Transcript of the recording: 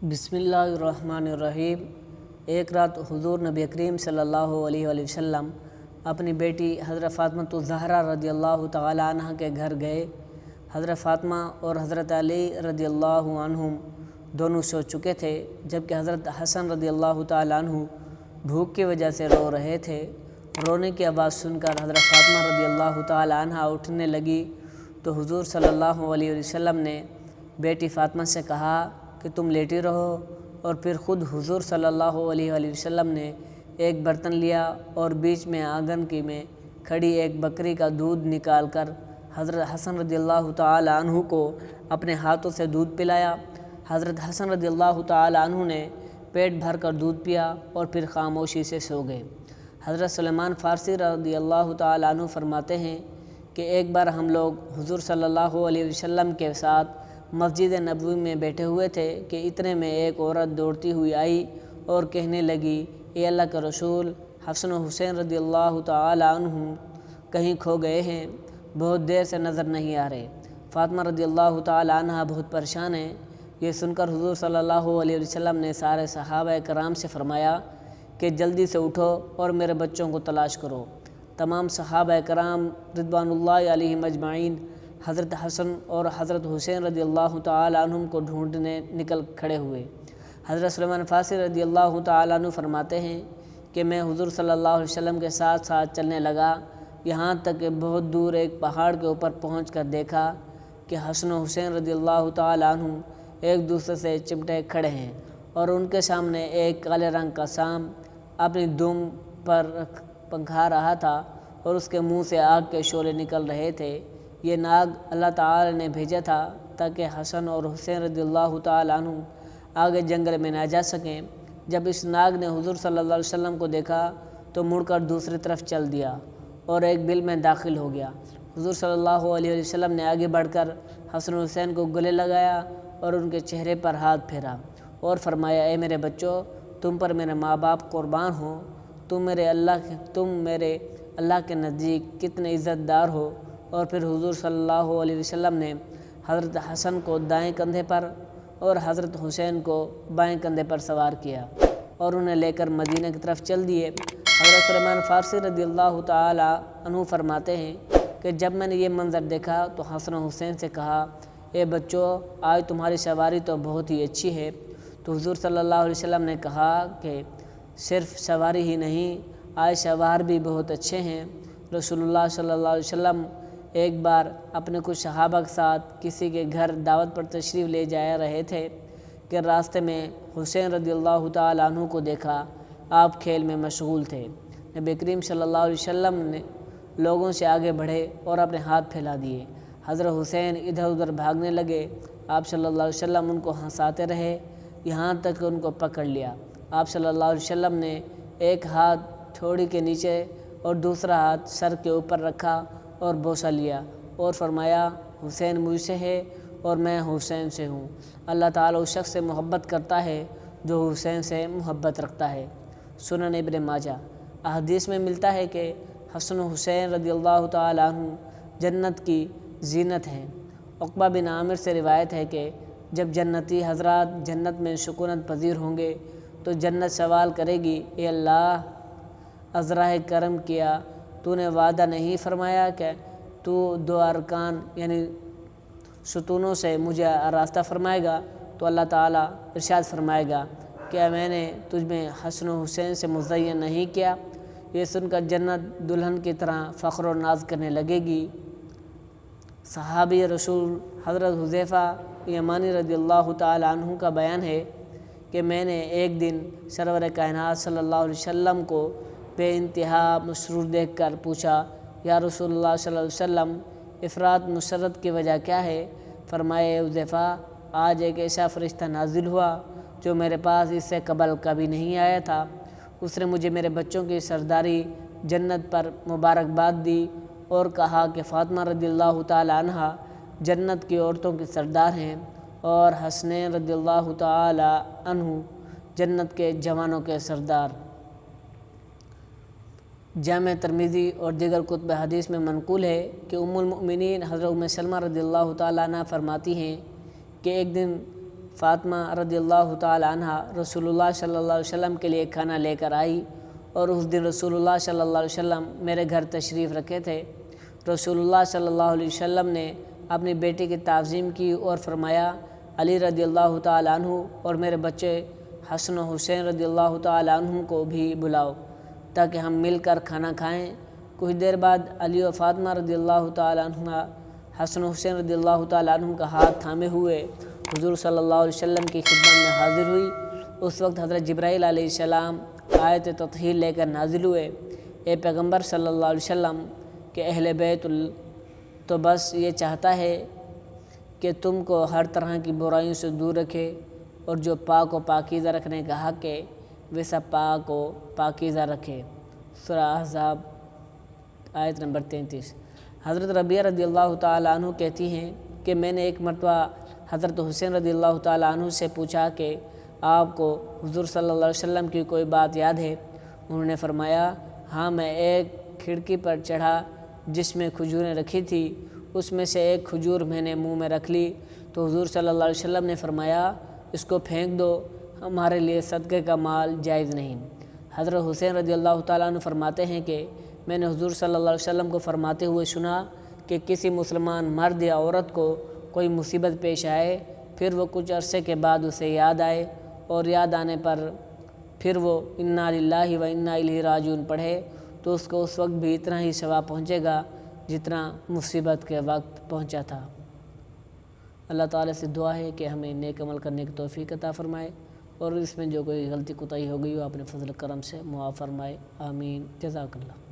بسم اللہ الرحمن الرحیم۔ ایک رات حضور نبی کریم صلی اللہ علیہ وآلہ وسلم اپنی بیٹی حضرت فاطمہ الزہرا رضی اللہ تعالی عنہ کے گھر گئے۔ حضرت فاطمہ اور حضرت علی رضی اللہ عنہم دونوں سو چکے تھے، جبکہ حضرت حسن رضی اللہ تعالی عنہ بھوک کی وجہ سے رو رہے تھے۔ رونے کی آواز سن کر حضرت فاطمہ رضی اللہ تعالی عنہ اٹھنے لگی تو حضور صلی اللہ علیہ وسلم نے بیٹی فاطمہ سے کہا کہ تم لیٹی رہو، اور پھر خود حضور صلی اللہ علیہ وآلہ وسلم نے ایک برتن لیا اور بیچ میں آنگن کی میں کھڑی ایک بکری کا دودھ نکال کر حضرت حسن رضی اللہ تعالی عنہ کو اپنے ہاتھوں سے دودھ پلایا۔ حضرت حسن رضی اللہ تعالی عنہ نے پیٹ بھر کر دودھ پیا اور پھر خاموشی سے سو گئے۔ حضرت سلیمان فارسی رضی اللہ تعالی عنہ فرماتے ہیں کہ ایک بار ہم لوگ حضور صلی اللہ علیہ وسلم کے ساتھ مسجد نبوی میں بیٹھے ہوئے تھے کہ اتنے میں ایک عورت دوڑتی ہوئی آئی اور کہنے لگی، اے اللہ کے رسول، حسن و حسین رضی اللہ تعالی عنہ کہیں کھو گئے ہیں، بہت دیر سے نظر نہیں آ رہے۔ فاطمہ رضی اللہ تعالی عنہ بہت پریشان ہیں۔ یہ سن کر حضور صلی اللہ علیہ وسلم نے سارے صحابہ کرام سے فرمایا کہ جلدی سے اٹھو اور میرے بچوں کو تلاش کرو۔ تمام صحابہ کرام رضوان اللہ علیہم اجمعین حضرت حسن اور حضرت حسین رضی اللہ تعالی عنہم کو ڈھونڈنے نکل کھڑے ہوئے۔ حضرت سلیمان فارسی رضی اللہ تعالی عنہ فرماتے ہیں کہ میں حضور صلی اللہ علیہ وسلم کے ساتھ ساتھ چلنے لگا، یہاں تک کہ بہت دور ایک پہاڑ کے اوپر پہنچ کر دیکھا کہ حسن و حسین رضی اللہ تعالی عنہ ایک دوسرے سے چمٹے کھڑے ہیں، اور ان کے سامنے ایک کالے رنگ کا سانپ اپنی دم پر پنکھا رہا تھا اور اس کے منہ سے آگ کے شعلے نکل رہے تھے۔ یہ ناگ اللہ تعالی نے بھیجا تھا تاکہ حسن اور حسین رضی اللہ تعالی عنہ آگے جنگل میں نہ جا سکیں۔ جب اس ناگ نے حضور صلی اللہ علیہ وسلم کو دیکھا تو مڑ کر دوسری طرف چل دیا اور ایک بل میں داخل ہو گیا۔ حضور صلی اللہ علیہ وسلم نے آگے بڑھ کر حسن و حسین کو گلے لگایا اور ان کے چہرے پر ہاتھ پھیرا اور فرمایا، اے میرے بچوں، تم پر میرے ماں باپ قربان ہوں، تم میرے اللہ کے نزدیک کتنے عزت دار ہو۔ اور پھر حضور صلی اللہ علیہ وسلم نے حضرت حسن کو دائیں کندھے پر اور حضرت حسین کو بائیں کندھے پر سوار کیا اور انہیں لے کر مدینہ کی طرف چل دیے۔ حضرت سلیمان فارسی رضی اللہ تعالی عنہ فرماتے ہیں کہ جب میں نے یہ منظر دیکھا تو حسن و حسین سے کہا، اے بچوں، آج تمہاری سواری تو بہت ہی اچھی ہے۔ تو حضور صلی اللہ علیہ وسلم نے کہا کہ صرف سواری ہی نہیں، آج سوار بھی بہت اچھے ہیں۔ رسول اللہ صلی اللہ علیہ وسلم ایک بار اپنے کچھ صحابہ کے ساتھ کسی کے گھر دعوت پر تشریف لے جا رہے تھے کہ راستے میں حسین رضی اللہ تعالی عنہ کو دیکھا، آپ کھیل میں مشغول تھے۔ نبی کریم صلی اللہ علیہ وسلم نے لوگوں سے آگے بڑھے اور اپنے ہاتھ پھیلا دیے۔ حضرت حسین ادھر ادھر بھاگنے لگے، آپ صلی اللہ علیہ وسلم ان کو ہنساتے رہے یہاں تک کہ ان کو پکڑ لیا۔ آپ صلی اللہ علیہ وسلم نے ایک ہاتھ ٹھوڑی کے نیچے اور دوسرا ہاتھ سر کے اوپر رکھا اور بوسہ لیا اور فرمایا، حسین مجھ سے ہے اور میں حسین سے ہوں۔ اللہ تعالیٰ اس شخص سے محبت کرتا ہے جو حسین سے محبت رکھتا ہے۔ سنن ابن ماجہ۔ احادیث میں ملتا ہے کہ حسن و حسین رضی اللہ تعالی عنہ جنت کی زینت ہیں۔ عقبہ بن عامر سے روایت ہے کہ جب جنتی حضرات جنت میں سکونت پذیر ہوں گے تو جنت سوال کرے گی، اے اللہ، عذرائے کرم کیا، تو نے وعدہ نہیں فرمایا کہ تو دو ارکان یعنی ستونوں سے مجھے راستہ فرمائے گا؟ تو اللہ تعالیٰ ارشاد فرمائے گا، کیا میں نے تجھ میں حسن و حسین سے مزین نہیں کیا؟ یہ سن کر جنت دلہن کی طرح فخر و ناز کرنے لگے گی۔ صحابی رسول حضرت حذیفہ یمانی رضی اللہ تعالی عنہ کا بیان ہے کہ میں نے ایک دن سرور کائنات صلی اللہ علیہ وسلم کو بے انتہا مسرور دیکھ کر پوچھا، یا رسول اللہ صلی اللہ علیہ وسلم، افراد مسرت کی وجہ کیا ہے؟ فرمائے، حذیفہ، آج ایک ایسا فرشتہ نازل ہوا جو میرے پاس اس سے قبل کبھی نہیں آیا تھا۔ اس نے مجھے میرے بچوں کی سرداری جنت پر مبارکباد دی اور کہا کہ فاطمہ رضی اللہ تعالی عنہ جنت کی عورتوں کی سردار ہیں اور حسنین رضی اللہ تعالی عنہ جنت کے جوانوں کے سردار۔ جامع ترمذی اور دیگر کتب حدیث میں منقول ہے کہ ام المؤمنین حضرت ام سلمہ رضی اللہ تعالیٰ عنہ فرماتی ہیں کہ ایک دن فاطمہ رضی اللہ تعالی عنہ رسول صلی اللہ علیہ وسلم کے لیے کھانا لے کر آئی، اور اس دن رسول اللہ صلی اللہ علیہ وسلم میرے گھر تشریف رکھے تھے۔ رسول اللہ صلی اللہ علیہ وسلم نے اپنی بیٹی کی تعظیم کی اور فرمایا، علی رضی اللہ تعالی عنہ اور میرے بچے حسن و حسین رضی اللہ تعالی عنہ کو بھی بلاؤ تاکہ ہم مل کر کھانا کھائیں۔ کچھ دیر بعد علی و فاطمہ رضی اللہ تعالی عنہ حسن و حسین رضی اللہ تعالی عنہ کا ہاتھ تھامے ہوئے حضور صلی اللہ علیہ وسلم کی خدمت میں حاضر ہوئی۔ اس وقت حضرت جبرائیل علیہ السلام آیت تطہیر لے کر نازل ہوئے، اے پیغمبر صلی اللہ علیہ وسلم کہ اہل بیت تو بس یہ چاہتا ہے کہ تم کو ہر طرح کی برائیوں سے دور رکھے، اور جو پاک و پاکیزہ رکھنے کا حق ہے وہ سب پاک و پاکیزہ رکھے۔ سورہ احزاب آیت نمبر 33۔ حضرت ربیہ رضی اللہ تعالی عنہ کہتی ہیں کہ میں نے ایک مرتبہ حضرت حسین رضی اللہ تعالی عنہ سے پوچھا کہ آپ کو حضور صلی اللہ علیہ وسلم کی کوئی بات یاد ہے؟ انہوں نے فرمایا، ہاں، میں ایک کھڑکی پر چڑھا جس میں کھجوریں رکھی تھی، اس میں سے ایک کھجور میں نے منہ میں رکھ لی تو حضور صلی اللہ علیہ وسلم نے فرمایا، اس کو پھینک دو، ہمارے لیے صدقے کا مال جائز نہیں۔ حضرت حسین رضی اللہ تعالیٰ عنہ فرماتے ہیں کہ میں نے حضور صلی اللہ علیہ وسلم کو فرماتے ہوئے سنا کہ کسی مسلمان مرد یا عورت کو کوئی مصیبت پیش آئے، پھر وہ کچھ عرصے کے بعد اسے یاد آئے، اور یاد آنے پر پھر وہ انا للہ و انا الیہ راجعون پڑھے تو اس کو اس وقت بھی اتنا ہی ثواب پہنچے گا جتنا مصیبت کے وقت پہنچا تھا۔ اللہ تعالیٰ سے دعا ہے کہ ہمیں نیک عمل کرنے کی توفیق عطا فرمائے، اور اس میں جو کوئی غلطی کوتاہی ہو گئی ہو اپنے فضل کرم سے معاف فرمائے، آمین۔ جزاک اللہ۔